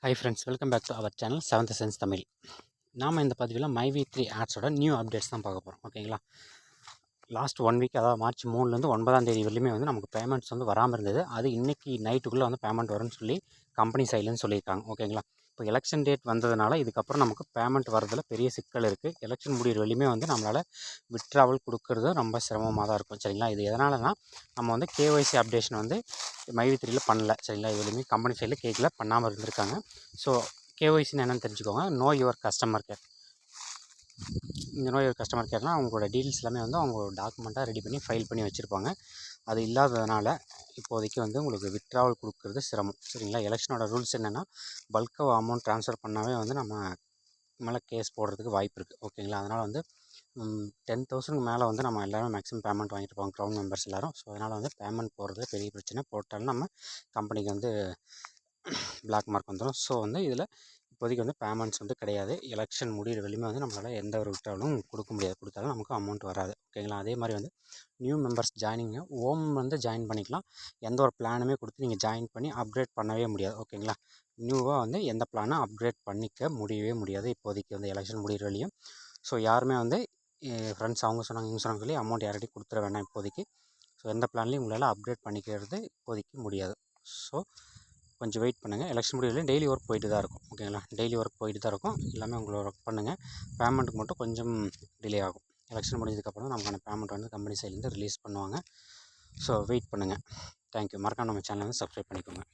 High friends, welcome back to our channel seventh sense Tamil. நாம் இந்த பதிவில் MyV3 ஆட்ஸோட நியூ அப்டேட்ஸ் தான் பார்க்க போகிறோம். ஓகேங்களா, லாஸ்ட் 1 வீக், அதாவது மார்ச் 3லேருந்து 9ஆம் தேதி வரலுமே வந்து நமக்கு பேமெண்ட்ஸ் வந்து வராமல் இருந்தது. அது இன்றைக்கி நைட்டுக்குள்ளே வந்து பேமெண்ட் வரும்னு சொல்லி கம்பெனி சைட்லேருந்து சொல்லியிருக்காங்க. ஓகேங்களா, இப்போ எலெக்ஷன் டேட் வந்ததுனால இதுக்கப்புறம் நமக்கு பேமெண்ட் வரதில் பெரிய சிக்கல் இருக்குது. எலெக்ஷன் முடிகிற வரையுமே வந்து நம்மளால் விட்ராவல் கொடுக்கறது ரொம்ப சிரமமாக தான் இருக்கும். சரிங்களா, இது எதனாலனா நம்ம வந்து KYC அப்டேஷன் வந்து MyV3ல பண்ணல. சரிங்களா, இது வரையுமே கம்பெனி சைடில் கேட்கல, பண்ணாமல் இருந்திருக்காங்க. ஸோ KYCன்னு என்னென்னு தெரிஞ்சுக்கோங்க. No your customer care. இந்த நோ யுவர் கஸ்டமர் கேர்னால் அவங்களோட டீல்ஸ் எல்லாமே வந்து அவங்க டாக்குமெண்ட்டாக ரெடி பண்ணி ஃபைல் பண்ணி வச்சுருப்பாங்க. அது இல்லாததுனால இப்போதைக்கு வந்து உங்களுக்கு விட்ராவல் கொடுக்குறது சிரமம். சரிங்களா, எலெக்ஷனோட ரூல்ஸ் என்னென்னா பல்காக அமௌண்ட் ட்ரான்ஸ்ஃபர் பண்ணாவே வந்து நம்ம மேலே கேஸ் போடுறதுக்கு வாய்ப்பு இருக்குது. ஓகேங்களா, அதனால் வந்து 10,000க்கு மேலே வந்து நம்ம எல்லோரும் மேக்ஸிமம் பேமெண்ட் வாங்கிட்டு இருப்போம், க்ரௌண்ட் மெம்பர்ஸ் எல்லோரும். ஸோ அதனால் வந்து பேமெண்ட் போடுறது பெரிய பிரச்சனை. போட்டாலும் நம்ம கம்பெனிக்கு வந்து பிளாக் மார்க் வந்துடும். ஸோ வந்து இதில் இப்போதைக்கு வந்து பேமெண்ட்ஸ் வந்து கிடையாது. எலெக்ஷன் முடிகிற வரையுமே வந்து நம்மளால் எந்த ஒரு விட்ராவலும் கொடுக்க முடியாது. கொடுத்தாலும் நமக்கு அமௌண்ட் வராது. ஓகேங்களா, அதே மாதிரி வந்து நியூ மெம்பர்ஸ் ஜாயினிங்க வந்து ஜாயின் பண்ணிக்கலாம். எந்த ஒரு பிளானுமே கொடுத்து நீங்கள் ஜாயின் பண்ணி அப்கிரேட் பண்ணவே முடியாது. ஓகேங்களா, நியூவாக வந்து எந்த பிளானும் அப்கிரேட் பண்ணிக்க முடியவே முடியாது இப்போதைக்கு வந்து எலெக்ஷன் முடிகிற வரையும். ஸோ யாருமே வந்து ஃப்ரெண்ட்ஸ் அவங்க சொன்னாங்க இவங்க சொன்னாங்க சொல்லி அமௌண்ட் யார்கிட்டையும் கொடுத்துட வேணாம் இப்போதைக்கு. ஸோ எந்த பிளான்லையும் உங்களால் அப்கிரேட் பண்ணிக்கிறது இப்போதைக்கு முடியாது. ஸோ கொஞ்சம் வெயிட் பண்ணுங்கள். எலெக்ஷன் முடியல டெய்லி ஒர்க் போயிட்டு தான் இருக்கும். ஓகேங்களா, டெய்லி ஒர்க் போயிட்டு தான் இருக்கும். எல்லாமே உங்களை ஒர்க் பண்ணுங்கள். பேமெண்ட்டுக்கு மட்டும் கொஞ்சம் டிலே ஆகும். எலெக்ஷன் முடிஞ்சதுக்கப்புறம் தான் நமக்கான பேமெண்ட் வந்து கம்பெனி சைட்லேருந்து ரிலீஸ் பண்ணுவாங்க. ஸோ வெயிட் பண்ணுங்கள். தேங்க்யூ. மறக்காம நம்ம சேனலை வந்து சப்ஸ்கிரைப் பண்ணிக்கோங்க.